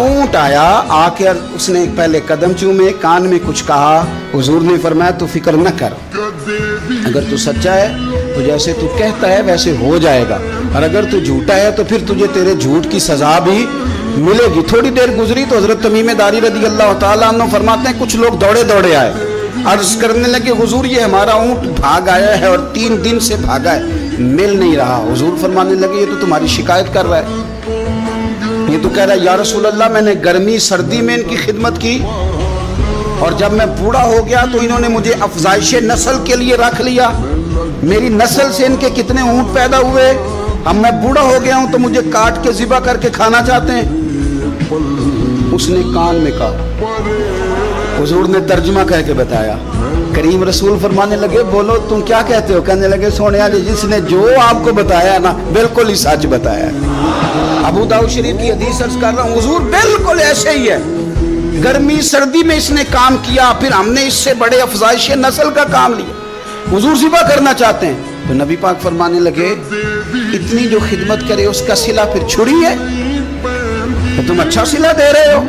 ऊंट आया, आकर उसने पहले कदम चूमे, कान में कुछ कहा। हुजूर ने फरमाया तू फिक्र न कर, अगर तू सच्चा है तो जैसे तू कहता है वैसे हो जाएगा, और अगर तू झूठा है तो फिर तुझे तेरे झूठ की सजा भी मिलेगी। थोड़ी देर गुजरी तो हजरत तमीम दारी रदी अल्लाह ताला अन्हु फरमाते हैं कुछ लोग दौड़े दौड़े आए, अर्ज करने लगे हुजूर ये हमारा ऊंट भाग आया है और 3 दिन से भागा है, मिल नहीं रहा। हुजूर फरमाने लगे ये तो तुम्हारी शिकायत कर रहा है, ये तो कह रहा है या रसूल अल्लाह मैंने गर्मी सर्दी में इनकी खिदमत की और जब मैं बूढ़ा हो गया तो इन्होंने मुझे अफजाइश नस्ल के लिए रख लिया, मेरी नस्ल से इनके कितने ऊंट पैदा हुए, अब मैं बूढ़ा हो गया हूं तो मुझे काट के ज़िबा करके खाना चाहते हैं। उसने कान में कहा, हुजूर ने तर्जुमा कह के बताया। करीम रसूल फरमाने लगे बोलो तुम क्या कहते हो? कहने लगे सोनिया जी जिसने जो आपको बताया ना बिल्कुल ही सच बताया। अबू दाऊद शरीफ की हदीस अर्ज कर रहा हूँ, हुजूर बिल्कुल ऐसे ही है, गर्मी सर्दी में इसने काम किया, फिर हमने इससे बड़े अफजाइश नस्ल का काम लिया, हुजूर ज़िबा करना चाहते हैं। तो नबी पाक फरमाने लगे इतनी जो खिदमत करे उसका सिला फिर छुड़ी है, तो तुम अच्छा सिला दे रहे हो।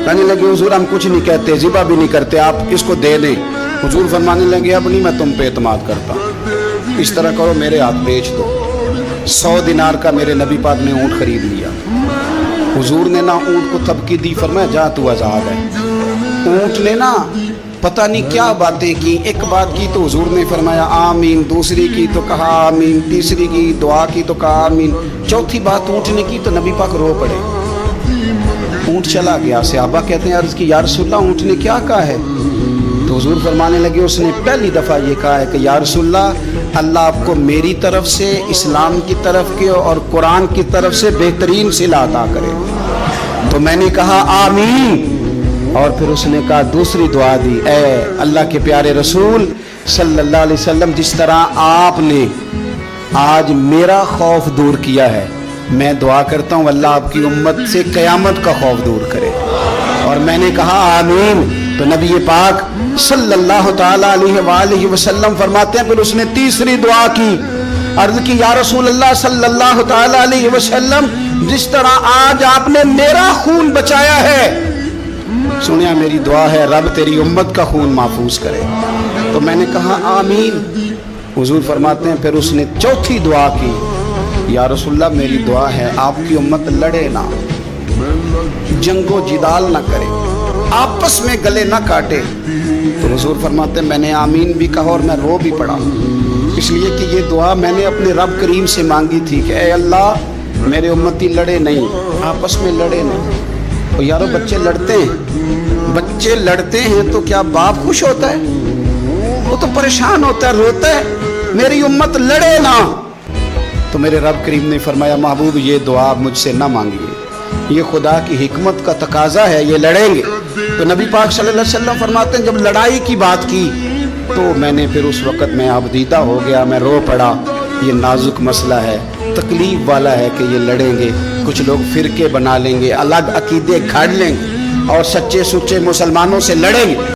कहने लगे हुजूर हम कुछ नहीं कहते, ज़िबा भी नहीं करते, आप इसको दे दें। हुजूर फरमाने लगे अब नहीं मैं तुम पे एतमाद करता, इस तरह करो मेरे हाथ बेच दो। 100 दिनार का मेरे नबी पाक ने ऊँट खरीद लिया। हुजूर ने ना ऊँट को तबकी दी, फरमाया जा तू आज़ाद है। ऊँट ने ना पता नहीं क्या बातें की, एक बात की तो हुजूर ने फरमाया आमीन, दूसरी की तो कहा आमीन, तीसरी की दुआ की तो कहा आमीन, चौथी बात ऊँट ने की तो नबी पाक रो पड़े। ऊँट चला गया। सहाबा कहते हैं अर्ज़ की या रसूलल्लाह ऊँट ने क्या कहा है? तो हुजूर फरमाने लगे उसने पहली दफ़ा ये कहा है कि या रसूलल्लाह अल्लाह आपको मेरी तरफ से, इस्लाम की तरफ के और कुरान की तरफ से बेहतरीन सिला अता करे। तो मैंने कहा आमीन, और फिर उसने कहा दूसरी दुआ दी, ए अल्लाह के प्यारे रसूल सल्लल्लाहु अलैहि वसल्लम जिस तरह आपने आज मेरा खौफ दूर किया है, मैं दुआ करता हूँ अल्लाह आपकी उम्मत से क़यामत का खौफ दूर करे। और मैंने कहा आमीन। तो नबी पाक सल्लल्लाहु ताला अलैहि वसल्लम फरमाते हैं फिर उसने तीसरी दुआ की, अर्ज़ की या रसूल अल्लाह सल्लल्लाहु ताला अलैहि वसल्लम जिस तरह आज आपने मेरा खून बचाया है, सुनिया मेरी दुआ है रब तेरी उम्मत का खून महफूज करे। तो मैंने कहा आमीन। हुजूर फरमाते हैं फिर उसने चौथी दुआ की, या रसूलल्लाह मेरी दुआ है आपकी उम्मत लड़े ना, जंगो जिदाल ना करे, आपस में गले ना काटे। तो हुजूर फरमाते हैं मैंने आमीन भी कहा और मैं रो भी पड़ा, इसलिए कि ये दुआ मैंने अपने रब करीम से मांगी थी कि ए अल्लाह मेरे उम्मती लड़े नहीं, आपस में लड़े नहीं। तो यारो बच्चे लड़ते हैं, बच्चे लड़ते हैं तो क्या बाप खुश होता है? वो तो परेशान होता है, रोता है मेरी उम्मत लड़े ना। तो मेरे रब करीम ने फरमाया महबूब ये दुआ मुझसे ना मांगिए, ये खुदा की हिकमत का तकाजा है, ये लड़ेंगे। तो नबी पाक सल्लल्लाहु अलैहि वसल्लम फरमाते हैं जब लड़ाई की बात की तो मैंने फिर उस वक़्त मैं आबदीदा हो गया, मैं रो पड़ा। ये नाजुक मसला है, तकलीफ वाला है कि ये लड़ेंगे, कुछ लोग फिरके बना लेंगे, अलग अकीदे घाड़ लेंगे और सच्चे सुच्चे मुसलमानों से लड़ेंगे।